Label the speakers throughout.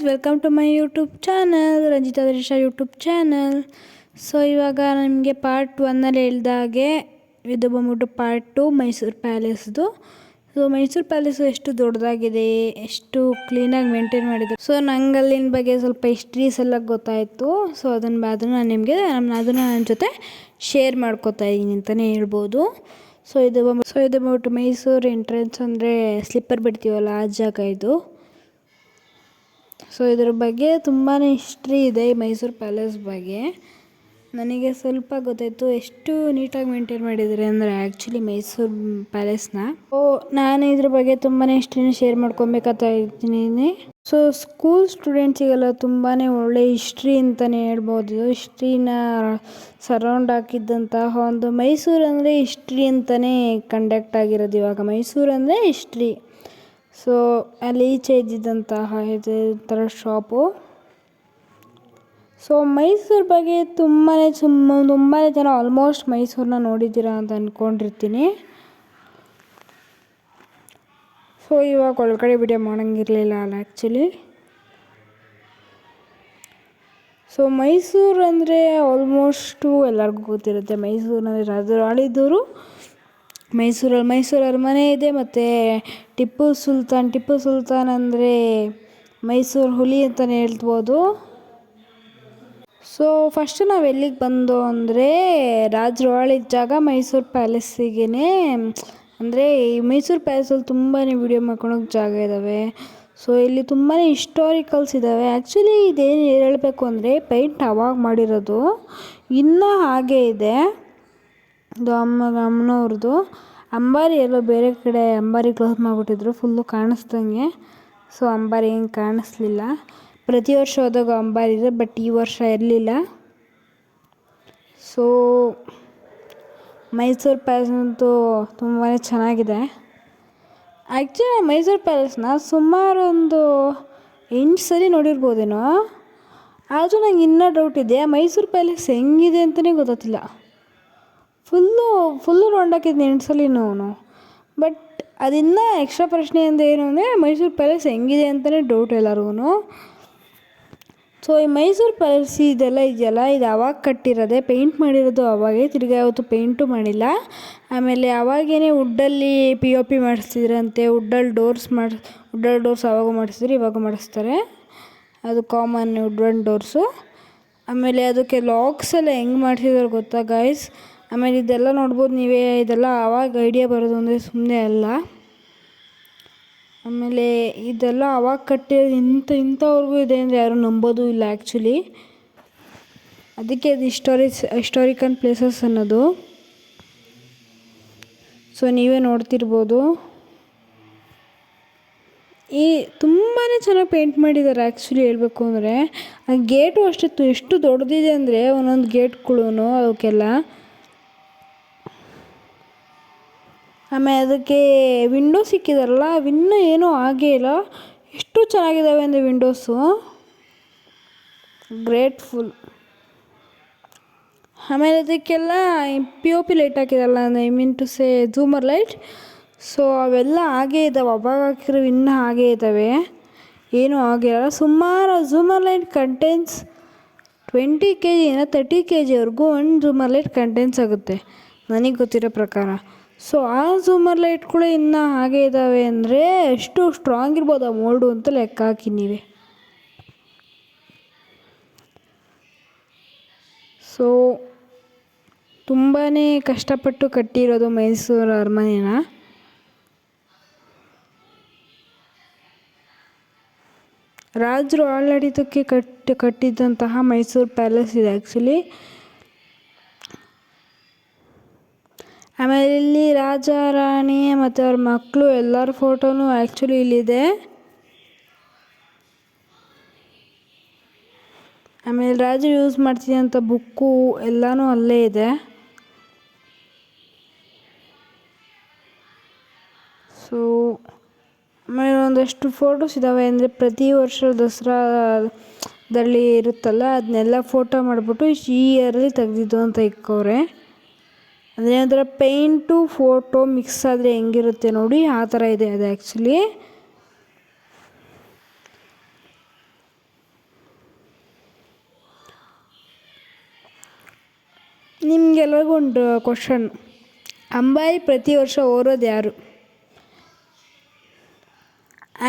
Speaker 1: Welcome to my YouTube channel, Ranjitha Drishya YouTube channel. So ಇವಾಗ ನಿಮಗೆ part 1 ಹೇಳ್ದಾಗೆ ಇದು ಬಂದ್ಬಿಟ್ಟು ಪಾರ್ಟ್ 2 ಮೈಸೂರು ಪ್ಯಾಲೇಸ್ದು. ಸೊ ಮೈಸೂರು ಪ್ಯಾಲೇಸು ಎಷ್ಟು ದೊಡ್ಡದಾಗಿದೆ, ಎಷ್ಟು ಕ್ಲೀನಾಗಿ ಮೇಂಟೈನ್ ಮಾಡಿದ್ದಾರೆ. ಸೊ ನಂಗೆ ಅಲ್ಲಿನ ಬಗ್ಗೆ ಸ್ವಲ್ಪ ಹಿಸ್ಟ್ರೀಸ್ ಎಲ್ಲ ಗೊತ್ತಾಯಿತು. ಸೊ ಅದನ್ನು ನಾನು ನಿಮಗೆ ಅದನ್ನು ನನ್ನ ಜೊತೆ ಶೇರ್ ಮಾಡ್ಕೋತಾ ಇದ್ದೀನಿ ಅಂತಲೇ ಹೇಳ್ಬೋದು. ಸೊ ಇದು ಬಂದ್ಬಿಟ್ಟು ಮೈಸೂರು ಎಂಟ್ರೆನ್ಸ್ ಅಂದರೆ ಸ್ಲಿಪ್ಪರ್ ಬಿಡ್ತೀವಲ್ಲ ಆ ಜಾಗ ಇದು. ಸೊ ಇದ್ರ ಬಗ್ಗೆ ತುಂಬಾ ಹಿಸ್ಟ್ರಿ ಇದೆ ಈ ಮೈಸೂರು ಪ್ಯಾಲೇಸ್ ಬಗ್ಗೆ. ನನಗೆ ಸ್ವಲ್ಪ ಗೊತ್ತಾಯಿತು ಎಷ್ಟು ನೀಟಾಗಿ ಮೇಂಟೈನ್ ಮಾಡಿದ್ದಾರೆ ಅಂದರೆ ಆ್ಯಕ್ಚುಲಿ ಮೈಸೂರು ಪ್ಯಾಲೇಸ್ನ. ಸೊ ನಾನು ಇದ್ರ ಬಗ್ಗೆ ತುಂಬಾ ಹಿಸ್ಟ್ರಿನ ಶೇರ್ ಮಾಡ್ಕೊಬೇಕಂತ ಇದ್ದೀನಿ. ಸೊ ಸ್ಕೂಲ್ ಸ್ಟೂಡೆಂಟ್ಸಿಗೆಲ್ಲ ತುಂಬಾ ಒಳ್ಳೆ ಹಿಸ್ಟ್ರಿ ಅಂತಲೇ ಹೇಳ್ಬೋದು. ಹಿಸ್ಟ್ರಿನ ಸರೌಂಡ್ ಹಾಕಿದ್ದಂತಹ ಒಂದು ಮೈಸೂರು ಅಂದರೆ ಹಿಸ್ಟ್ರಿ ಅಂತಲೇ ಕಂಡಕ್ಟ್ ಆಗಿರೋದು. ಇವಾಗ ಮೈಸೂರು ಅಂದರೆ ಹಿಸ್ಟ್ರಿ. ಸೊ ಅಲ್ಲಿ ಈಚೆ ಇದ್ದಿದ್ದಂತಹ ಇದೇ ಥರ ಶಾಪು. ಸೊ ಮೈಸೂರು ಬಗ್ಗೆ ತುಂಬಾ ಜನ ಆಲ್ಮೋಸ್ಟ್ ಮೈಸೂರನ್ನ ನೋಡಿದ್ದೀರಾ ಅಂತ ಅಂದ್ಕೊಂಡಿರ್ತೀನಿ. ಸೊ ಇವಾಗ ಒಳಗಡೆ ವಿಡಿಯೋ ಮಾಡೋಂಗಿರಲಿಲ್ಲ ಅಲ್ಲ ಆ್ಯಕ್ಚುಲಿ. ಸೊ ಮೈಸೂರು ಅಂದರೆ ಆಲ್ಮೋಸ್ಟು ಎಲ್ಲರಿಗೂ ಗೊತ್ತಿರುತ್ತೆ. ಮೈಸೂರು ಅಂದರೆ ರಾಜರು ಆಳಿದ್ದವರು ಮೈಸೂರು ಅರಮನೆ ಇದೆ. ಮತ್ತು ಟಿಪ್ಪು ಸುಲ್ತಾನ್ ಅಂದರೆ ಮೈಸೂರು ಹುಲಿ ಅಂತಲೇ ಹೇಳ್ಬೋದು. ಸೊ ಫಸ್ಟ್ ನಾವು ಎಲ್ಲಿಗೆ ಬಂದು ಅಂದರೆ ರಾಜರು ಆಳಿದ ಜಾಗ ಮೈಸೂರು ಪ್ಯಾಲೇಸಿಗೆ. ಅಂದರೆ ಈ ಮೈಸೂರು ಪ್ಯಾಲೇಸಲ್ಲಿ ತುಂಬಾ ವಿಡಿಯೋ ಮಾಡ್ಕೊಳೋಕ್ಕೆ ಜಾಗ ಇದ್ದಾವೆ. ಸೊ ಇಲ್ಲಿ ತುಂಬಾ ಹಿಸ್ಟಾರಿಕಲ್ಸ್ ಇದ್ದಾವೆ. ಆ್ಯಕ್ಚುಲಿ ಇದೇನು ಹೇಳಬೇಕು ಅಂದರೆ ಪೇಂಟ್ ಅವಾಗ ಮಾಡಿರೋದು ಇನ್ನೂ ಹಾಗೇ ಇದೆ. ಇದು ಅಮ್ಮನವ್ರದ್ದು ಅಂಬಾರಿ ಎಲ್ಲೋ ಬೇರೆ ಕಡೆ ಅಂಬಾರಿ ಕ್ಲೋಸ್ ಮಾಡಿಬಿಟ್ಟಿದ್ರು ಫುಲ್ಲು ಕಾಣಿಸ್ದಂಗೆ. ಸೊ ಅಂಬಾರಿ ಏನು ಕಾಣಿಸ್ಲಿಲ್ಲ. ಪ್ರತಿ ವರ್ಷ ಹೋದಾಗ ಅಂಬಾರಿ ಇದೆ, ಬಟ್ ಈ ವರ್ಷ ಇರಲಿಲ್ಲ. ಸೊ ಮೈಸೂರು ಪ್ಯಾಲೇಸ್ ಅಂತೂ ತುಂಬಾ ಚೆನ್ನಾಗಿದೆ. ಆ್ಯಕ್ಚುಲಿ ಮೈಸೂರು ಪ್ಯಾಲೇಸ್ನ ಸುಮಾರು ಒಂದು 8 ಸರಿ ನೋಡಿರ್ಬೋದೇನೋ. ಆದರೂ ನಂಗೆ ಇನ್ನೂ ಡೌಟ್ ಇದೆ, ಮೈಸೂರು ಪ್ಯಾಲೇಸ್ ಹೆಂಗಿದೆ ಅಂತಲೇ ಗೊತ್ತಾಗ್ತಿಲ್ಲ. ಫುಲ್ಲು ರೌಂಡ್ ಹಾಕಿದ್ನಿ 8 ಸಲಿನೂ. ಬಟ್ ಅದಿನ್ನೂ ಎಕ್ಸ್ಟ್ರಾ ಪ್ರಶ್ನೆ ಅಂತ ಏನು ಅಂದರೆ ಮೈಸೂರು ಪ್ಯಾಲೇಸ್ ಹೆಂಗಿದೆ ಅಂತಲೇ ಡೌಟ್ ಎಲ್ಲರಿಗೂ. ಸೊ ಈ ಮೈಸೂರು ಪ್ಯಾಲೇಸ್ ಇದೆಲ್ಲ ಇದೆಯಲ್ಲ, ಇದು ಅವಾಗ ಕಟ್ಟಿರೋದೆ, ಪೇಂಟ್ ಮಾಡಿರೋದು ಅವಾಗೇ, ತಿರ್ಗಿ ಯಾವತ್ತು ಪೇಂಟು ಮಾಡಿಲ್ಲ. ಆಮೇಲೆ ಅವಾಗೇನೆ ವುಡ್ಡಲ್ಲಿ POP ಮಾಡಿಸ್ತಿದ್ರಂತೆ. ವುಡ್ಡಲ್ಲಿ ಡೋರ್ಸ್ ಅವಾಗೂ ಮಾಡಿಸಿದ್ರು, ಇವಾಗೂ ಮಾಡಿಸ್ತಾರೆ. ಅದು ಕಾಮನ್ ವುಡನ್ ಡೋರ್ಸು. ಆಮೇಲೆ ಅದಕ್ಕೆ ಲಾಕ್ಸ್ ಎಲ್ಲ ಹೆಂಗೆ ಮಾಡಿಸಿದ್ರು ಗೊತ್ತಾ ಗೈಸ್. ಆಮೇಲೆ ಇದೆಲ್ಲ ನೋಡ್ಬೋದು ನೀವೇ, ಇದೆಲ್ಲ ಆವಾಗ ಐಡಿಯಾ ಬರೋದು ಅಂದರೆ ಸುಮ್ಮನೆ ಅಲ್ಲ. ಆಮೇಲೆ ಇದೆಲ್ಲ ಆವಾಗ ಕಟ್ಟಿರೋದು ಇಂಥವ್ರಿಗೂ ಇದೆ ಅಂದರೆ ಯಾರೂ ನಂಬೋದು ಇಲ್ಲ ಆ್ಯಕ್ಚುಲಿ. ಅದಕ್ಕೆ ಅದು ಹಿಸ್ಟಾರಿಕಲ್ ಪ್ಲೇಸಸ್ ಅನ್ನೋದು. ಸೊ ನೀವೇ ನೋಡ್ತಿರ್ಬೋದು. ಈ ತುಂಬಾ ಚೆನ್ನಾಗಿ ಪೇಂಟ್ ಮಾಡಿದ್ದಾರೆ ಆ್ಯಕ್ಚುಲಿ ಹೇಳಬೇಕು ಅಂದರೆ. ಆ ಗೇಟು ಅಷ್ಟೇ ಎಷ್ಟು ದೊಡ್ಡದಿದೆ ಅಂದರೆ ಒಂದೊಂದು ಗೇಟ್ಗಳೂ ಅವಕ್ಕೆಲ್ಲ. ಆಮೇಲೆ ಅದಕ್ಕೆ ವಿಂಡೋ ಸಿಕ್ಕಿದಾರಲ್ಲ, ಅವಿನ್ನೂ ಏನೂ ಆಗೇ ಇಲ್ಲ. ಎಷ್ಟು ಚೆನ್ನಾಗಿದ್ದಾವೆ ಅಂದರೆ ವಿಂಡೋಸು, ಗ್ರೇಟ್ಫುಲ್. ಆಮೇಲೆ ಅದಕ್ಕೆಲ್ಲ POP ಲೈಟ್ ಹಾಕಿದಾರಲ್ಲ, ಅಂದರೆ ಝೂಮರ್ ಲೈಟ್. ಸೊ ಅವೆಲ್ಲ ಹಾಗೇ ಇದ್ದಾವೆ, ಅವಾಗ ಹಾಕಿರೋ ಇನ್ನೂ ಹಾಗೇ ಇದ್ದಾವೆ, ಏನೂ ಆಗಿರಲ್ಲ. ಸುಮಾರು ಝೂಮರ್ ಲೈಟ್ ಕಂಟೆನ್ಸ್ 20 kg 30 kgವರೆಗೂ ಒಂದು ಝೂಮರ್ ಲೈಟ್ ಕಂಟೆನ್ಸ್ ಆಗುತ್ತೆ ನನಗೆ ಗೊತ್ತಿರೋ ಪ್ರಕಾರ. ಸೊ ಆ ಝೂಮರ್ ಲೈಟ್ಗಳು ಇನ್ನೂ ಹಾಗೇ ಇದ್ದಾವೆ ಅಂದರೆ ಎಷ್ಟು ಸ್ಟ್ರಾಂಗ್ ಇರ್ಬೋದು ಆ ಮೋಲ್ಡು ಅಂತ ಲೆಕ್ಕ ಹಾಕಿ ನೀವೇ. ಸೊ ತುಂಬಾ ಕಷ್ಟಪಟ್ಟು ಕಟ್ಟಿರೋದು ಮೈಸೂರು ಅರಮನೆನ. ರಾಜರು ಆಡಳಿತಕ್ಕೆ ಕಟ್ಟಿದ್ದಂತಹ ಮೈಸೂರು ಪ್ಯಾಲೇಸ್ ಇದೆ ಆ್ಯಕ್ಚುಲಿ. ಆಮೇಲೆ ಇಲ್ಲಿ ರಾಜ ರಾಣಿ ಮತ್ತು ಅವ್ರ ಮಕ್ಕಳು ಎಲ್ಲರ ಫೋಟೋನೂ ಆ್ಯಕ್ಚುಲಿ ಇಲ್ಲಿದೆ. ಆಮೇಲೆ ರಾಜ ಯೂಸ್ ಮಾಡ್ತಿದ್ದಂಥ ಬುಕ್ಕು ಎಲ್ಲನೂ ಅಲ್ಲೇ ಇದೆ. ಸೊ ಆಮೇಲೆ ಒಂದಷ್ಟು ಫೋಟೋಸ್ ಇದ್ದಾವೆ. ಅಂದರೆ ಪ್ರತಿ ವರ್ಷ ದಸರಾದಲ್ಲಿ ಇರುತ್ತಲ್ಲ, ಅದನ್ನೆಲ್ಲ ಫೋಟೋ ಮಾಡಿಬಿಟ್ಟು ಈ ಇಯರಲ್ಲಿ ತೆಗೆದಿದ್ದು ಅಂತ ಇಕ್ಕವ್ರೆ. ಅಂದರೆ ಅದರ ಪೇಂಟು ಫೋಟೋ ಮಿಕ್ಸ್ ಆದರೆ ಹೆಂಗಿರುತ್ತೆ ನೋಡಿ, ಆ ಥರ ಇದೆ ಅದು ಆ್ಯಕ್ಚುಲಿ. ನಿಮಗೆಲ್ಲರಿಗೂ ಒಂದು ಕ್ವಶನ್, ಅಂಬಾರಿ ಪ್ರತಿ ವರ್ಷ ಓರೋದು ಯಾರು?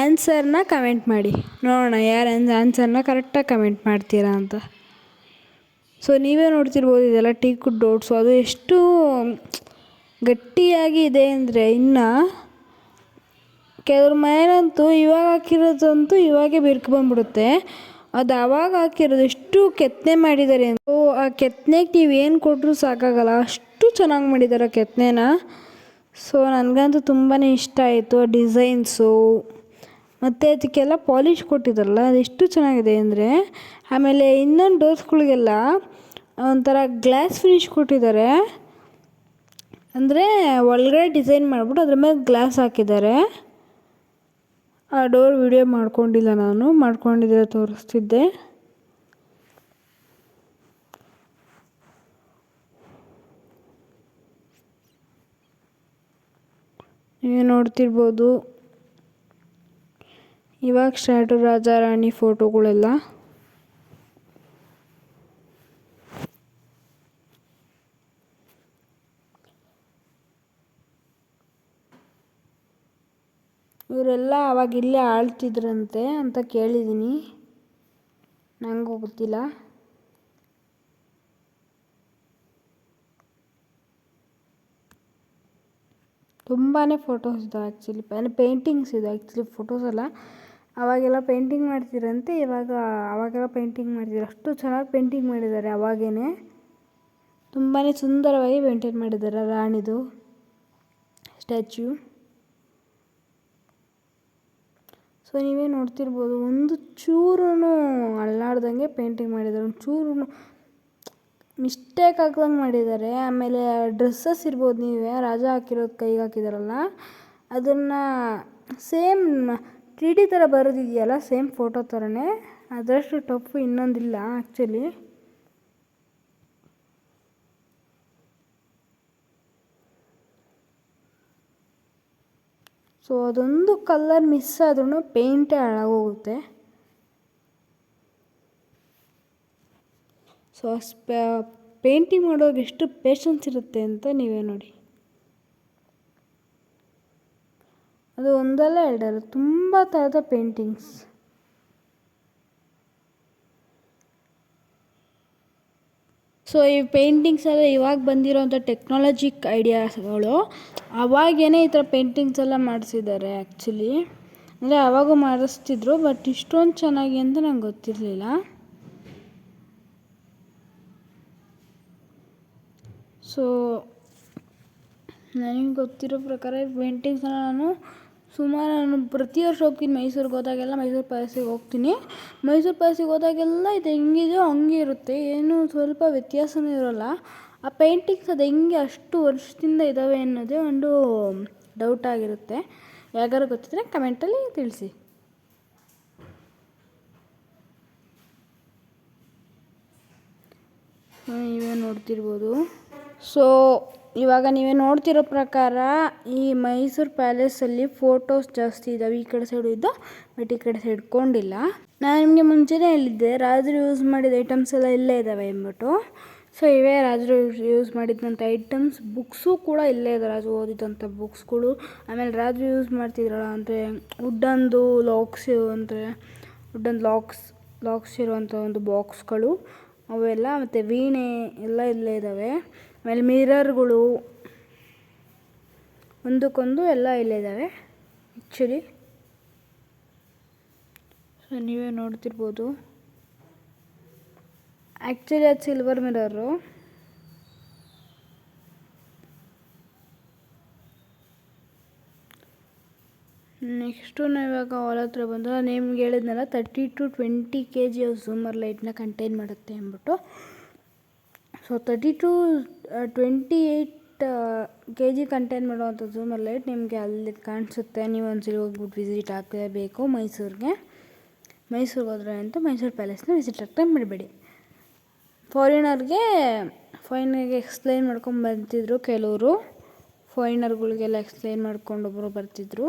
Speaker 1: ಆನ್ಸರ್ನ ಕಮೆಂಟ್ ಮಾಡಿ ನೋಡೋಣ ಯಾರು ಆನ್ಸರ್ನ ಕರೆಕ್ಟಾಗಿ ಕಮೆಂಟ್ ಮಾಡ್ತೀರಾ ಅಂತ. ಸೊ ನೀವೇ ನೋಡ್ತಿರ್ಬೋದು, ಇದೆಲ್ಲ ಟೀಕ್ವುಡ್ ಡೋಟ್ಸು, ಅದು ಎಷ್ಟು ಗಟ್ಟಿಯಾಗಿ ಇದೆ ಅಂದರೆ, ಇನ್ನು ಕೆಲವ್ರ ಮನೇಲಂತೂ ಇವಾಗ ಹಾಕಿರೋದಂತೂ ಇವಾಗೇ ಬಿರ್ಕು ಬಂದ್ಬಿಡುತ್ತೆ. ಅದು ಆವಾಗ ಹಾಕಿರೋದು ಎಷ್ಟು ಕೆತ್ತನೆ ಮಾಡಿದ್ದಾರೆ ಅಂತ. ಆ ಕೆತ್ತನೆಗೆ ನೀವೇನು ಕೊಟ್ಟರು ಸಾಕಾಗಲ್ಲ, ಅಷ್ಟು ಚೆನ್ನಾಗಿ ಮಾಡಿದ್ದಾರೆ ಆ ಕೆತ್ತನೆನ. ಸೊ ನನಗಂತೂ ತುಂಬಾ ಇಷ್ಟ ಆಯಿತು ಆ ಡಿಸೈನ್ಸು, ಮತ್ತು ಅದಕ್ಕೆಲ್ಲ ಪಾಲಿಷ್ ಕೊಟ್ಟಿದ್ದಾರಲ್ಲ ಅದೆಷ್ಟು ಚೆನ್ನಾಗಿದೆ ಅಂದರೆ. ಆಮೇಲೆ ಇನ್ನೊಂದು ಡೋರ್ಸ್ಗಳಿಗೆಲ್ಲ ಒಂಥರ ಗ್ಲಾಸ್ ಫಿನಿಶ್ ಕೊಟ್ಟಿದ್ದಾರೆ, ಅಂದರೆ ಒಳಗಡೆ ಡಿಸೈನ್ ಮಾಡಿಬಿಟ್ಟು ಅದ್ರ ಮೇಲೆ ಗ್ಲಾಸ್ ಹಾಕಿದ್ದಾರೆ. ಆ ಡೋರ್ ವಿಡಿಯೋ ಮಾಡ್ಕೊಂಡಿಲ್ಲ, ನಾನು ಮಾಡ್ಕೊಂಡಿದ್ದರೆ ತೋರಿಸ್ತಿದ್ದೆ. ನೀವು ನೋಡ್ತಿರ್ಬೋದು, ಇವಾಗ ಸ್ಟಾರ್ಟು ರಾಜ ರಾಣಿ ಫೋಟೋಗಳೆಲ್ಲ. ಇವರೆಲ್ಲ ಅವಾಗ ಇಲ್ಲೇ ಆಳ್ತಿದ್ರಂತೆ ಅಂತ ಕೇಳಿದ್ದೀನಿ, ನನಗೂ ಗೊತ್ತಿಲ್ಲ. ತುಂಬಾ ಫೋಟೋಸ್ ಇದ್ದಾವೆ ಆ್ಯಕ್ಚುಲಿ, ಪೇಂಟಿಂಗ್ಸ್ ಇದೆ ಆ್ಯಕ್ಚುಲಿ, ಫೋಟೋಸ್ ಅಲ್ಲ. ಅವಾಗೆಲ್ಲ ಪೇಂಟಿಂಗ್ ಮಾಡ್ತಿರಂತೆ, ಅವಾಗೆಲ್ಲ ಪೇಂಟಿಂಗ್ ಮಾಡ್ತಿದ್ರು, ಅಷ್ಟು ಚೆನ್ನಾಗಿ ಪೇಂಟಿಂಗ್ ಮಾಡಿದ್ದಾರೆ ಅವಾಗೇ. ತುಂಬಾ ಸುಂದರವಾಗಿ ಪೇಂಟಿಂಗ್ ಮಾಡಿದ್ದಾರೆ ರಾಣಿದು ಸ್ಟ್ಯಾಚ್ಯೂ. ಸೊ ನೀವೇ ನೋಡ್ತಿರ್ಬೋದು, ಒಂದು ಚೂರು ಅಲ್ಲಾಡ್ದಂಗೆ ಪೇಂಟಿಂಗ್ ಮಾಡಿದ್ದಾರೆ, ಒಂದು ಚೂರು ಮಿಸ್ಟೇಕ್ ಆಗ್ದಂಗೆ ಮಾಡಿದ್ದಾರೆ. ಆಮೇಲೆ ಡ್ರೆಸ್ಸಸ್ ಇರ್ಬೋದು, ನೀವೇ ರಾಜ ಹಾಕಿರೋದು ಕೈಗೆ ಹಾಕಿದಾರಲ್ಲ ಅದನ್ನು ಸೇಮ್ 3D ಥರ ಬರೋದಿದೆಯಲ್ಲ, ಸೇಮ್ ಫೋಟೋ ಥರನೇ, ಅದರಷ್ಟು ಟಫ್ ಇನ್ನೊಂದಿಲ್ಲ ಆ್ಯಕ್ಚುಲಿ. ಸೊ ಅದೊಂದು ಕಲರ್ ಮಿಸ್ ಆದ್ರೂ ಪೇಂಟೇ ಹಾಳಾಗೋಗುತ್ತೆ. ಸೊ ಪೇಂಟಿಂಗ್ ಮಾಡೋರಿಗೆ ಎಷ್ಟು ಪೇಷನ್ಸ್ ಇರುತ್ತೆ ಅಂತ ನೀವೇ ನೋಡಿ. ಅದು ಒಂದಲ್ಲ ಎರಡಲ್ಲ, ತುಂಬ ಥರದ ಪೇಂಟಿಂಗ್ಸ್. ಸೊ ಈ ಪೇಂಟಿಂಗ್ಸ್ ಎಲ್ಲ ಇವಾಗ ಬಂದಿರೋಂಥ ಟೆಕ್ನಾಲಜಿಕ್ ಐಡಿಯಾಸ್ಗಳು, ಅವಾಗೇನೆ ಈ ಥರ ಪೇಂಟಿಂಗ್ಸ್ ಎಲ್ಲ ಮಾಡಿಸಿದ್ದಾರೆ ಆ್ಯಕ್ಚುಲಿ. ಅಂದರೆ ಆವಾಗೂ ಮಾಡಿಸ್ತಿದ್ರು, ಬಟ್ ಇಷ್ಟೊಂದು ಚೆನ್ನಾಗಿ ಅಂತ ನಂಗೆ ಗೊತ್ತಿರಲಿಲ್ಲ. ಸೊ ನನಗೆ ಗೊತ್ತಿರೋ ಪ್ರಕಾರ ಪೇಂಟಿಂಗ್ಸನ್ನ ನಾನು ಪ್ರತಿ ವರ್ಷ ಹೋಗ್ತೀನಿ ಮೈಸೂರಿಗೆ ಹೋದಾಗೆಲ್ಲ, ಮೈಸೂರು ಪ್ಯಾಲೇಸಿಗೆ ಹೋಗ್ತೀನಿ. ಮೈಸೂರು ಪ್ಯಾಲೇಸಿಗೆ ಹೋದಾಗೆಲ್ಲ ಇದು ಹೆಂಗಿದೆಯೋ ಹಂಗೆ ಇರುತ್ತೆ, ಏನೂ ಸ್ವಲ್ಪ ವ್ಯತ್ಯಾಸವೂ ಇರೋಲ್ಲ. ಆ ಪೇಂಟಿಂಗ್ಸ್ ಅದು ಹೆಂಗೆ ಅಷ್ಟು ವರ್ಷದಿಂದ ಇದ್ದಾವೆ ಅನ್ನೋದೇ ಒಂದು ಡೌಟ್ ಆಗಿರುತ್ತೆ. ಯಾರಿಗಾರು ಗೊತ್ತಿದ್ರೆ ಕಮೆಂಟಲ್ಲಿ ತಿಳಿಸಿ. ನೀವೇ ನೋಡ್ತಿರ್ಬೋದು. ಸೊ ಇವಾಗ ನೀವೇ ನೋಡ್ತಿರೋ ಪ್ರಕಾರ ಈ ಮೈಸೂರು ಪ್ಯಾಲೇಸಲ್ಲಿ ಫೋಟೋಸ್ ಜಾಸ್ತಿ ಇದ್ದಾವೆ, ಈ ಕಡೆ ಸೈಡು ಇದ್ದು, ಬಟ್ ಈ ಕಡೆ ಸೈಡ್ ಕೊಂಡಿಲ್ಲ. ನಾನು ನಿಮಗೆ ಮುಂಚೆನೇ ಹೇಳಿದ್ದೆ ರಾಜರು ಯೂಸ್ ಮಾಡಿದ ಐಟಮ್ಸ್ ಎಲ್ಲ ಇಲ್ಲೇ ಇದ್ದಾವೆ ಅಂದ್ಬಿಟ್ಟು. ಸೊ ಇವೇ ರಾಜರು ಯೂಸ್ ಮಾಡಿದಂಥ ಐಟಮ್ಸ್, ಬುಕ್ಸು ಕೂಡ ಇಲ್ಲೇ ಇದೆ, ರಾಜರು ಓದಿದಂಥ ಬುಕ್ಸ್ಗಳು. ಆಮೇಲೆ ರಾಜರು ಯೂಸ್ ಮಾಡ್ತಿದ್ರಲ್ಲ ಅಂದರೆ ವುಡ್ಡಂದು ಲಾಕ್ಸ್ ಇರುವಂಥ ಒಂದು ಬಾಕ್ಸ್ಗಳು ಅವೆಲ್ಲ, ಮತ್ತು ವೀಣೆ ಎಲ್ಲ ಇಲ್ಲೇ ಇದ್ದಾವೆ. ಆಮೇಲೆ ಮಿರರ್ಗಳು ಒಂದಕ್ಕೊಂದು ಎಲ್ಲ ಇಲ್ಲೇ ಇದ್ದಾವೆ ಆ್ಯಕ್ಚುಲಿ. ಸೊ ನೀವೇ ನೋಡ್ತಿರ್ಬೋದು, ಆ್ಯಕ್ಚುಲಿ ಅದು ಸಿಲ್ವರ್ ಮಿರರು. ನೆಕ್ಸ್ಟು ನಾವು ಇವಾಗ ಹಾಲ್ ಹತ್ರ ಬಂದು ನಿಮ್ಗೆ ಹೇಳಿದ್ನಲ್ಲ 30 to 20 kg ಝೂಮರ್ ಲೈಟ್ನ ಕಂಟೈನ್ ಮಾಡುತ್ತೆ ಅಂದ್ಬಿಟ್ಟು. ಸೊ 30 to 28 kg ಕಂಟೈನ್ ಮಾಡುವಂಥ ಝೂಮರ್ ಲೈಟ್ ನಿಮಗೆ ಅಲ್ಲಿ ಕಾಣಿಸುತ್ತೆ. ನೀವು ಒಂದ್ಸರಿ ಹೋಗ್ಬಿಟ್ಟು ವಿಸಿಟ್ ಆಗಲೇಬೇಕು ಮೈಸೂರಿಗೆ ಹೋದರೆ ಅಂತ ಮೈಸೂರು ಪ್ಯಾಲೇಸ್ನ ವಿಸಿಟ್ ಆಗ್ತಾ ಮಾಡಬೇಡಿ. ಫಾರಿನರ್ಗೆ ಎಕ್ಸ್ಪ್ಲೈನ್ ಮಾಡ್ಕೊಂಡು ಬರ್ತಿದ್ರು ಕೆಲವರು, ಫಾರಿನರ್ಗಳಿಗೆಲ್ಲ ಎಕ್ಸ್ಪ್ಲೈನ್ ಮಾಡ್ಕೊಂಡೊಬ್ಬರು ಬರ್ತಿದ್ರು.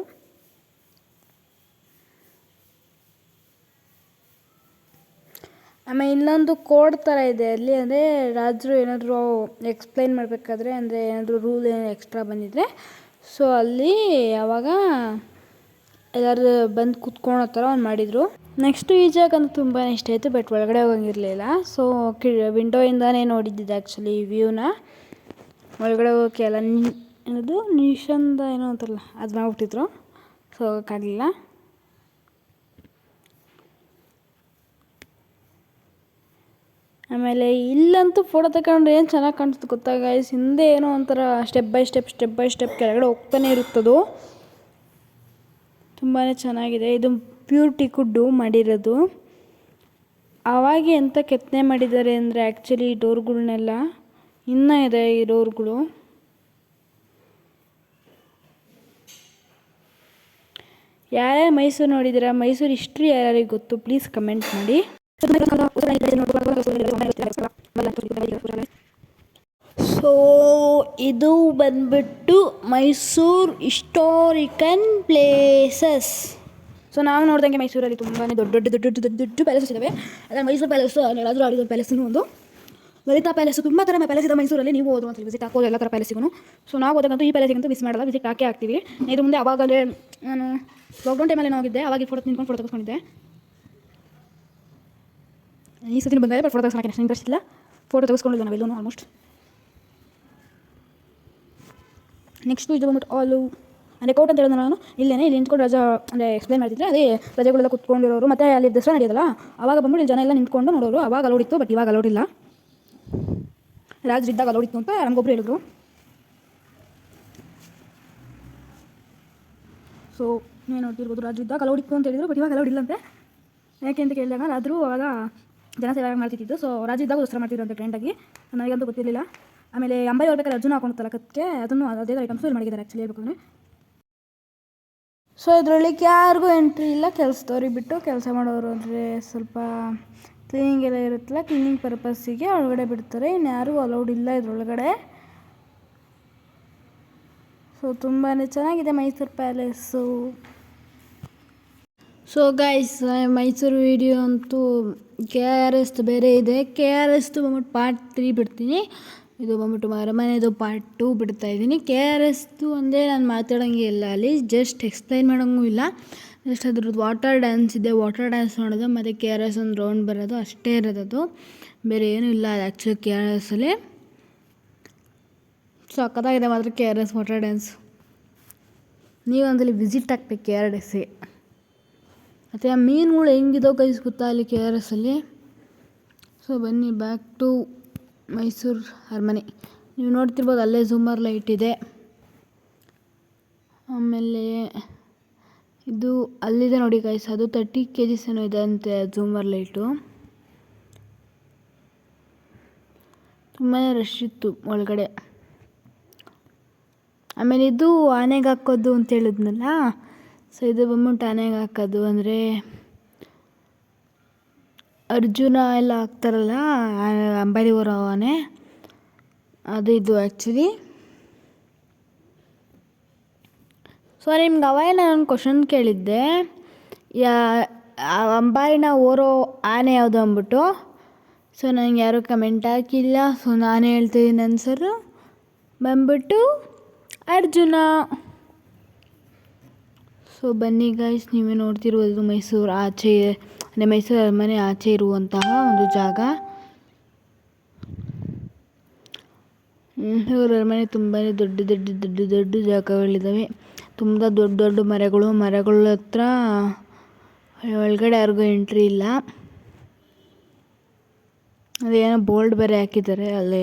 Speaker 1: ಆಮೇಲೆ ಇನ್ನೊಂದು ಕೋಡ್ ಥರ ಇದೆ ಅಲ್ಲಿ, ಅಂದರೆ ರಾಜರು ಏನಾದರೂ ಎಕ್ಸ್ಪ್ಲೈನ್ ಮಾಡಬೇಕಾದ್ರೆ, ಅಂದರೆ ಏನಾದರೂ ರೂಲ್ ಏನಾದರೂ ಎಕ್ಸ್ಟ್ರಾ ಬಂದಿದ್ದರೆ ಸೊ ಅಲ್ಲಿ ಆವಾಗ ಎಲ್ಲರೂ ಬಂದು ಕೂತ್ಕೊಳ್ಳೋ ಥರ ಒಂದು ಮಾಡಿದರು. ನೆಕ್ಸ್ಟು ಈ ಜಾಗ ಅಂತ ತುಂಬಾ ಇಷ್ಟ ಆಯಿತು, ಬಟ್ ಒಳಗಡೆ ಹೋಗಿರಲಿಲ್ಲ. So ವಿಂಡೋಯಿಂದನೇ ನೋಡಿದ್ದಿದ್ದು actually ವ್ಯೂನ. ಒಳಗಡೆ ಹೋಗೋಕ್ಕೆ ಎಲ್ಲ ಏನದು ನಿಶಂದ ಏನೋ ಅಂತಾರಲ್ಲ ಅದು ಮಾಡ್ಬಿಟ್ಟಿದ್ರು, ಸೊ ಹೋಗೋಕ್ಕಾಗಲಿಲ್ಲ. ಆಮೇಲೆ ಇಲ್ಲಂತೂ ಫೋಟೋ ತಗೊಂಡ್ರೆ ಏನು ಚೆನ್ನಾಗಿ ಕಾಣಿಸುತ್ತೆ ಗೊತ್ತಾ ಗೈಸ್, ಹಿಂದೆ ಏನೋ ಒಂಥರ ಸ್ಟೆಪ್ ಬೈ ಸ್ಟೆಪ್ ಕೆಳಗಡೆ ಹೋಗ್ತಾನೆ ಇರುತ್ತದು. ತುಂಬಾ ಚೆನ್ನಾಗಿದೆ. ಇದು ಪ್ಯೂರ್ ಟೀಕುಡ್ಡು ಮಾಡಿರೋದು. ಆವಾಗ ಎಂಥ ಕೆತ್ತನೆ ಮಾಡಿದ್ದಾರೆ ಅಂದರೆ ಆ್ಯಕ್ಚುಲಿ ಡೋರ್ಗಳ್ನೆಲ್ಲ ಇನ್ನೂ ಇದೆ ಈ ಡೋರ್ಗಳು. ಯಾರ್ಯಾರು ಮೈಸೂರು ನೋಡಿದ್ದೀರಾ, ಮೈಸೂರು ಹಿಸ್ಟ್ರಿ ಯಾರ್ಯಾರಿಗೆ ಗೊತ್ತು ಪ್ಲೀಸ್ ಕಮೆಂಟ್ ಮಾಡಿ. ಸೊ ಇದು ಬಂದ್ಬಿಟ್ಟು ಮೈಸೂರು ಹಿಸ್ಟೋರಿಕಲ್ ಪ್ಲೇಸಸ್. ಸೊ ನಾವು ನೋಡ್ದಂಗೆ ಮೈಸೂರಲ್ಲಿ ತುಂಬಾ ದೊಡ್ಡ ಪ್ಯಾಲೇಸಸ್ ಇದ್ದಾವೆ. ಅದರಲ್ಲಿ ಮೈಸೂರು ಪ್ಯಾಲೇಸು ಎಲ್ಲಾದರೂ ಆಡಿದ ಪ್ಯಾಲೇಸ್ನೂ ಒಂದು, ಲಲಿತಾ ಪ್ಯಾಲೇಸು, ತುಂಬ ಥರ ಪ್ಯಾಲೇಸ್ ಇದೆ ಮೈಸೂರಲ್ಲಿ. ನೀವು ಹೋದು ಅಂತ ವಿಸಿಟ್ ಹಾಕೋದು ಎಲ್ಲ ಥರ ಪ್ಯಾಲೇಸಿಗೂ. ಸೊ ನಾವು ಹೋದಾಗಂತೂ ಈ ಪ್ಯಾಲೇಸಿಗಂತೂ ಮಿಸ್ ಮಾಡಲ್ಲ, ವಿಸಿಟ್ ಹಾಕ್ತೀವಿ. ಇದು ಮುಂದೆ ಆವಾಗಲೇ ನಾನು ಲಾಕ್ಡೌನ್ ಟೈಮಲ್ಲಿ ಹೋಗಿದ್ದೆ, ಅವಾಗ ಫೋಟೋ ತೆಗೆಸ್ಕೊಂಡಿದ್ದೆ. ಈ ಸತಿ ಬಂದರೆ ಬಟ್ ಫೋಟೋ ತೆಗೆಸ್ಕೊಳಕ್ಕೆ ಇಂಟ್ರೆಸ್ಟ್ ಇಲ್ಲ, ಫೋಟೋ ತೆಗೆಸ್ಕೊಂಡಿಲ್ಲ ನಾವೆಲ್ಲೂ ಆಲ್ಮೋಸ್ಟ್. ನೆಕ್ಸ್ಟು ಇದು ಬಂದ್ಬಿಟ್ಟು ಅಂದರೆ ಕೋರ್ಟ್ ಅಂತ ಹೇಳಿದ್ರೆ ನಾನು ಇಲ್ಲಿ ನಿಂತ್ಕೊಂಡು ರಾಜ ಅಂದರೆ ಎಕ್ಸ್ಪ್ಲೈನ್ ಮಾಡ್ತಿದ್ದೆ. ಅದೇ ಪ್ರಜೆಗಳೆಲ್ಲ ಕುತ್ಕೊಂಡಿರೋರು, ಮತ್ತು ಅಲ್ಲಿ ದಸರಾ ನಡೆಯೋದಲ್ಲ ಆವಾಗ ಬಂದ್ಬಿಟ್ಟು ಇಲ್ಲಿ ಜನ ಎಲ್ಲ ನಿಂತ್ಕೊಂಡು ನೋಡೋರು. ಆವಾಗ ಅಲೋಡಿತ್ತು, ಬಟ್ ಇವಾಗ ಅಲೋಡಿಲ್ಲ. ರಾಜರಿದ್ದಾಗ ಅಲೋಡಿತ್ತು ಅಂತ ನಮಗೊಬ್ರು ಹೇಳಿದ್ರು. ಸೊ ನೀವು ನೋಡ್ತಿರ್ಬೋದು, ರಾಜರಿದ್ದಾಗ ಅಲೋಡಿತ್ತು ಅಂತ ಹೇಳಿದ್ರು, ಬಟ್ ಇವಾಗ ಅಲೋಡಿಲ್ಲ ಅಂತೆ. ಯಾಕೆ ಅಂತ ಕೇಳಿದಾಗ ರಾಜರು ಆವಾಗ ಜನ ಸೇವೆ ಮಾಡ್ತಿದ್ದು. ಸೊ ರಾಜರಿದ್ದಾಗ ದಸರಾ ಮಾಡ್ತಿದ್ರು ಅಂತ ಟ್ರೆಂಡಾಗಿ, ನನಗಂತೂ ಗೊತ್ತಿರಲಿಲ್ಲ. ಆಮೇಲೆ ಅಂಬಾರಿ ಹೊರಬೇಕಾದ್ರೆ ಅರ್ಜುನ ಹಾಕೊಂಡ್ತಲ್ಲ ಕತ್ತಿಗೆ, ಅದನ್ನು ಅದೇ ಐಟಮ್ಸು ಇಲ್ಲಿ ಮಾಡಿದ್ದಾರೆ ಆ್ಯಕ್ಚುಲಿ ಹೇಳ್ಬೇಕಂದ್ರೆ. ಸೊ ಇದರಲ್ಲಿ ಯಾರಿಗೂ ಎಂಟ್ರಿ ಇಲ್ಲ, ಕೆಲಸದವ್ರಿಗೆ ಬಿಟ್ಟು. ಕೆಲಸ ಮಾಡೋರು ಅಂದರೆ ಸ್ವಲ್ಪ ಕ್ಲೀನಿಂಗ್ ಎಲ್ಲ ಇರುತ್ತಲ್ಲ, ಕ್ಲೀನಿಂಗ್ ಪರ್ಪಸ್ಸಿಗೆ ಒಳಗಡೆ ಬಿಡ್ತಾರೆ, ಇನ್ಯಾರಿಗೂ ಅಲೌಡ್ ಇಲ್ಲ ಇದರೊಳಗಡೆ. ಸೊ ತುಂಬಾ ಚೆನ್ನಾಗಿದೆ Mysuru palace. So guys, Mysuru video ಅಂತೂ KRS ಬೇರೆ ಇದೆ. KRS ಬಂದ್ಬಿಟ್ಟು ಪಾರ್ಟ್ 3 ಬಿಡ್ತೀನಿ. ಇದು ಬಂದ್ಬಿಟ್ಟು ಅರಮನೆದು ಪಾರ್ಟ್ 2 ಬಿಡ್ತಾಯಿದ್ದೀನಿ. KRS ಅಂದರೆ ನಾನು ಮಾತಾಡೋಂಗೆ ಇಲ್ಲ, ಅಲ್ಲಿ ಜಸ್ಟ್ ಎಕ್ಸ್ಪ್ಲೈನ್ ಮಾಡೋಂಗೂ ಇಲ್ಲ. ಜಸ್ಟ್ ಅದ್ರದ್ದು ವಾಟರ್ ಡ್ಯಾನ್ಸ್ ಇದೆ, ವಾಟರ್ ಡ್ಯಾನ್ಸ್ ನೋಡೋದು, ಮತ್ತು KRS ಒಂದು ರೌಂಡ್ ಬರೋದು ಅಷ್ಟೇ ಇರೋದು, ಬೇರೆ ಏನೂ ಇಲ್ಲ ಅದು ಆ್ಯಕ್ಚುಲಿ KRSಲ್ಲಿ. ಸಖತ್ತಾಗಿದೆ ಮಾತ್ರ KRS ವಾಟರ್ ಡ್ಯಾನ್ಸ್. ನೀವು ಒಂದಲ್ಲಿ ವಿಸಿಟ್ ಹಾಕ್ಬೇಕು KRSಗೆ. ಮತ್ತು ಆ ಮೀನುಗಳು ಹೆಂಗಿದಾವೆ ಗೈಸ್ ಗೊತ್ತಾ ಅಲ್ಲಿ KRSಲ್ಲಿ. ಸೊ ಬನ್ನಿ ಬ್ಯಾಕ್ ಟು ಮೈಸೂರು ಅರಮನೆ. ನೀವು ನೋಡ್ತಿರ್ಬೋದು ಅಲ್ಲೇ ಝೂಮರ್ ಲೈಟ್ ಇದೆ. ಆಮೇಲೆ ಇದು ಅಲ್ಲಿದೆ ನೋಡಿ ಗೈಸ್, ಅದು 30 kgs ಏನೋ ಇದೆ ಅಂತೆ ಝೂಮರ್ ಲೈಟು. ತುಂಬಾ ರಶ್ ಇತ್ತು ಒಳಗಡೆ. ಆಮೇಲೆ ಇದು ಆನೆಗೆ ಹಾಕೋದು ಅಂತ ಹೇಳಿದ್ನಲ್ಲ, ಸೊ ಇದು ಬಂದ್ಬಿಟ್ಟು ಆನೆಗೆ ಹಾಕೋದು ಅಂದರೆ ಅರ್ಜುನ ಎಲ್ಲ ಹಾಕ್ತಾರಲ್ಲ ಅಂಬಾರಿ ಹೊರೋ ಆನೆ, ಅದು ಇದು ಆ್ಯಕ್ಚುಲಿ. ಸೊ ನಿಮ್ಗೆ ಅವಾಗ ನಾನು ಕ್ವಶನ್ ಕೇಳಿದ್ದೆ, ಅಂಬಾರಿನ ಹೊರೋ ಆನೆ ಯಾವುದು ಅಂದ್ಬಿಟ್ಟು. ಸೊ ನನಗೆ ಯಾರೂ ಕಮೆಂಟ್ ಹಾಕಿಲ್ಲ. ಸೊ ನಾನು ಹೇಳ್ತಿದ್ದೀನಿ ಆನ್ಸರು ಬಂದ್ಬಿಟ್ಟು ಅರ್ಜುನ. ಸೊ ಬನ್ನಿ ಗೈಸ್, ನೀವೇ ನೋಡ್ತಿರ್ಬೋದು ಮೈಸೂರು ಆಚೆ, ಅಂದರೆ ಮೈಸೂರು ಅರಮನೆ ಆಚೆ ಇರುವಂತಹ ಒಂದು ಜಾಗ. ಮೈಸೂರು ಅರಮನೆ ತುಂಬಾ ದೊಡ್ಡ ಜಾಗಗಳಿದ್ದಾವೆ, ತುಂಬ ದೊಡ್ಡ ಮರಗಳ ಹತ್ರ ಒಳಗಡೆ ಯಾರಿಗೂ ಎಂಟ್ರಿ ಇಲ್ಲ. ಅದೇನೋ ಬೋರ್ಡ್ ಬೇರೆ ಹಾಕಿದ್ದಾರೆ ಅಲ್ಲೇ.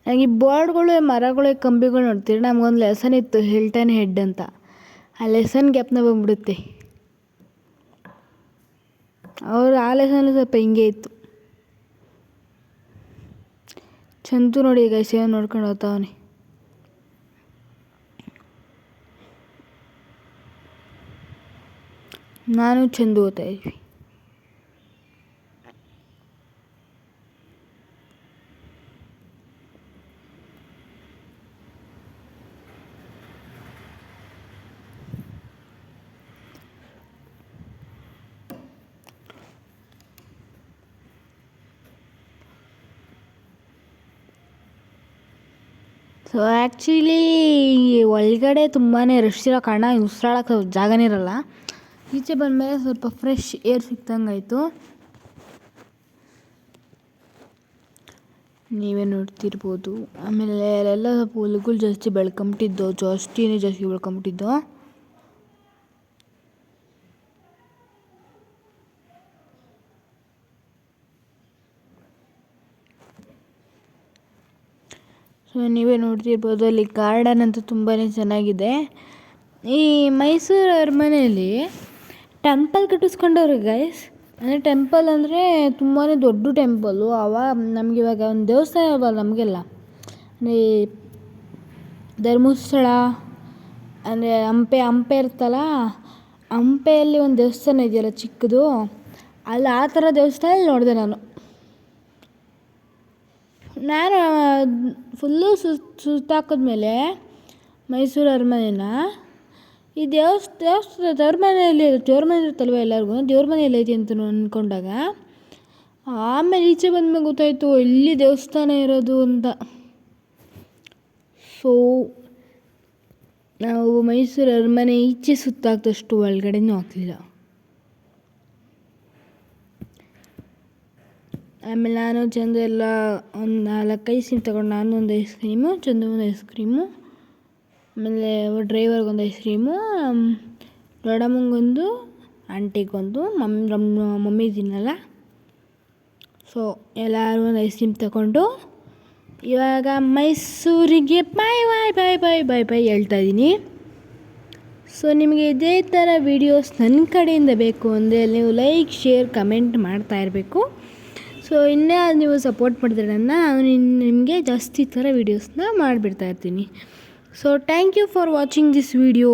Speaker 1: ನನಗೆ ಈ ಬೋರ್ಡ್ಗಳು, ಮರಗಳು, ಕಂಬಿಗಳು ನೋಡ್ತೀರಿ, ನಮಗೊಂದು ಲೆಸನ್ ಇತ್ತು ಹಿಲ್ಟನ್ ಹೆಡ್ ಅಂತ, ಆ ಲೆಸನ್ ಗ್ಯಾಪ್ನ ಬಂದ್ಬಿಡುತ್ತೆ. ಆ ಲೆಸನ್ ಸ್ವಲ್ಪ ಹಿಂಗೆ ಇತ್ತು. ಚಂತು ನೋಡಿ ಈಗ ಸೇವ್ ನೋಡ್ಕೊಂಡು ಹೋಗ್ತಾವನೆ. ನಾನು ಚಂದು ಓದ್ತಾ ಇದ್ವಿ. ಸೊ ಆ್ಯಕ್ಚುಲಿ ಒಳಗಡೆ ತುಂಬಾ ರಶ್ ಇರೋ ಕಾರಣ ಉಸಿರಾಡೋಕೆ ಜಾಗನೇ ಇರಲ್ಲ. ಈಚೆ ಬಂದಮೇಲೆ ಸ್ವಲ್ಪ ಫ್ರೆಶ್ ಏರ್ ಸಿಕ್ತಂಗೆ ಆಯಿತು. ನೀವೇ ನೋಡ್ತಿರ್ಬೋದು. ಆಮೇಲೆ ಅಲ್ಲೆಲ್ಲ ಸ್ವಲ್ಪ ಹುಳುಗಳು ಜಾಸ್ತಿ ಜಾಸ್ತಿ ಬೆಳ್ಕೊಂಬಿಟ್ಟಿದ್ದು. ಸೊ ನೀವೇ ನೋಡ್ತಿರ್ಬೋದು. ಅಲ್ಲಿ ಗಾರ್ಡನ್ ಅಂತೂ ತುಂಬಾ ಚೆನ್ನಾಗಿದೆ. ಈ ಮೈಸೂರು ಅರಮನೆಯಲ್ಲಿ ಟೆಂಪಲ್ ಕಟ್ಟಿಸ್ಕೊಂಡವ್ರೆ ಗೈಸ್. ಅಂದರೆ ಟೆಂಪಲ್ ಅಂದರೆ ತುಂಬಾ ದೊಡ್ಡ ಟೆಂಪಲ್ಲು. ನಮ್ಗೆ ಇವಾಗ ಒಂದು ದೇವಸ್ಥಾನ ಇರಬಲ್ಲ ನಮಗೆಲ್ಲ, ಅಂದರೆ ಧರ್ಮಸ್ಥಳ ಅಂದರೆ ಹಂಪೆ ಇರುತ್ತಲ್ಲ, ಹಂಪೆಯಲ್ಲಿ ಒಂದು ದೇವಸ್ಥಾನ ಇದೆಯಲ್ಲ ಚಿಕ್ಕದು, ಅಲ್ಲಿ ಆ ಥರ ದೇವಸ್ಥಾನ ನೋಡಿದೆ ನಾನು ಫುಲ್ಲು ಸುತ್ತಾಕಿದ್ಮೇಲೆ ಮೈಸೂರು ಅರಮನೆನ ಈ ದೇವ್ರ ಮನೆಯಲ್ಲಿ ದೇವ್ರ ಮನೆ ಇರುತ್ತಲ್ವ ಎಲ್ಲರಿಗೂ, ದೇವ್ರ ಮನೆಯಲ್ಲಿ ಐತಿ ಅಂತ ಅಂದ್ಕೊಂಡಾಗ ಆಮೇಲೆ ಈಚೆ ಬಂದಮೇಲೆ ಗೊತ್ತಾಯಿತು ಇಲ್ಲಿ ದೇವಸ್ಥಾನ ಇರೋದು ಅಂತ. ಸೊ ನಾವು ಮೈಸೂರು ಅರಮನೆ ಈಚೆ ಸುತ್ತಾಕ್ದಷ್ಟು ಒಳಗಡೆನೂ ಹಾಕಲಿಲ್ಲ. ಆಮೇಲೆ ನಾನು ಚಂದ ಎಲ್ಲ ಒಂದು 4 ಐಸ್ ಕ್ರೀಮ್ ತಗೊಂಡು, ನಾನು ಒಂದು ಐಸ್ ಕ್ರೀಮು, ಚಂದು ಒಂದು ಐಸ್ ಕ್ರೀಮು, ಆಮೇಲೆ ಡ್ರೈವರ್ಗೊಂದು ಐಸ್ ಕ್ರೀಮು, ದೊಡ್ಡಮ್ಮಂಗೊಂದು, ಆಂಟಿಗೊಂದು, ಮಮ್ಮಿ ತಿನ್ನಲ್ಲ. ಸೊ ಎಲ್ಲರೂ ಒಂದು ಐಸ್ ಕ್ರೀಮ್ ತಗೊಂಡು ಇವಾಗ ಮೈಸೂರಿಗೆ ಬಾಯ್ ಬಾಯ್ ಬಾಯ್ ಬಾಯ್ ಬಾಯ್ ಬಾಯ್ ಹೇಳ್ತಾ ಇದ್ದೀನಿ. ಸೊ ನಿಮಗೆ ಇದೇ ಥರ ವೀಡಿಯೋಸ್ ನನ್ನ ಕಡೆಯಿಂದ ಬೇಕು ಅಂದರೆ ನೀವು ಲೈಕ್, ಶೇರ್, ಕಮೆಂಟ್ ಮಾಡ್ತಾ ಇರಬೇಕು. ಸೊ ಇನ್ನೂ ನೀವು ಸಪೋರ್ಟ್ ಮಾಡಿದ್ರೆ ನಾನು ನಿಮಗೆ ಜಾಸ್ತಿ ಥರ ವೀಡಿಯೋಸ್ನ ಮಾಡಿಬಿಡ್ತಾ ಇರ್ತೀನಿ. So thank you for watching this video.